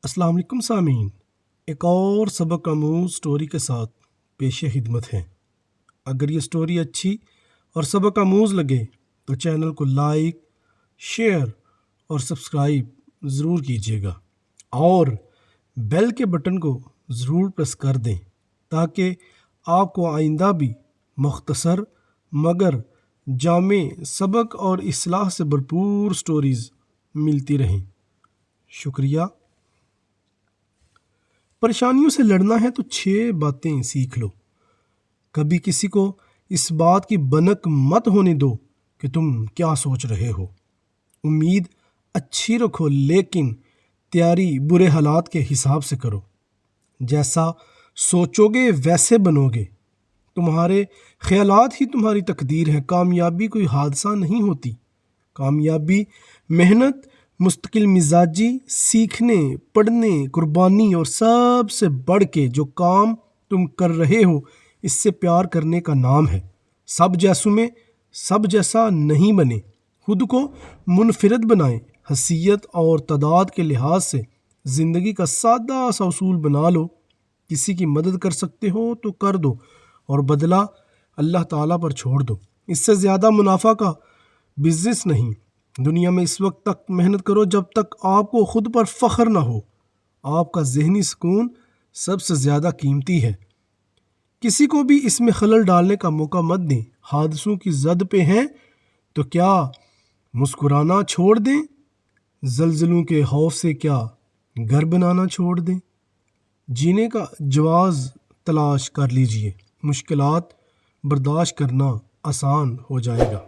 अस्सलाम वालेकुम सामीन, एक और सबक आमूज़ स्टोरी के साथ पेश खिदमत है। अगर ये स्टोरी अच्छी और सबक आमूज़ लगे तो चैनल को लाइक, शेयर और सब्सक्राइब ज़रूर कीजिएगा और बेल के बटन को ज़रूर प्रेस कर दें ताकि आपको आइंदा भी मुख्तसर मगर जामे सबक और इस्लाह से भरपूर स्टोरीज़ मिलती रहें। शुक्रिया। परेशानियों से लड़ना है तो 6 बातें सीख लो। कभी किसी को इस बात की भनक मत होने दो कि तुम क्या सोच रहे हो। उम्मीद अच्छी रखो लेकिन तैयारी बुरे हालात के हिसाब से करो। जैसा सोचोगे वैसे बनोगे। तुम्हारे ख्यालात ही तुम्हारी तकदीर है। कामयाबी कोई हादसा नहीं होती। कामयाबी मेहनत, मुस्तकिल मिजाजी, सीखने, पढ़ने, कुर्बानी और सबसे बढ़ के जो काम तुम कर रहे हो इससे प्यार करने का नाम है। सब जैसों में सब जैसा नहीं बने। खुद को मुनफरिद बनाएं। हसीयत और तादाद के लिहाज से ज़िंदगी का सादा सा उसूल बना लो। किसी की मदद कर सकते हो तो कर दो और बदला अल्लाह ताला पर छोड़ दो। इससे ज़्यादा मुनाफा का बिजनेस नहीं। दुनिया में इस वक्त तक मेहनत करो जब तक आपको खुद पर फ़ख्र ना हो। आपका ज़हनी सुकून सबसे ज़्यादा कीमती है। किसी को भी इसमें खलल डालने का मौका मत दें। हादसों की जद पे हैं तो क्या मुस्कुराना छोड़ दें? जलजलों के खौफ से क्या घर बनाना छोड़ दें? जीने का जवाज़ तलाश कर लीजिए। मुश्किलात बर्दाश्त करना आसान हो जाएगा।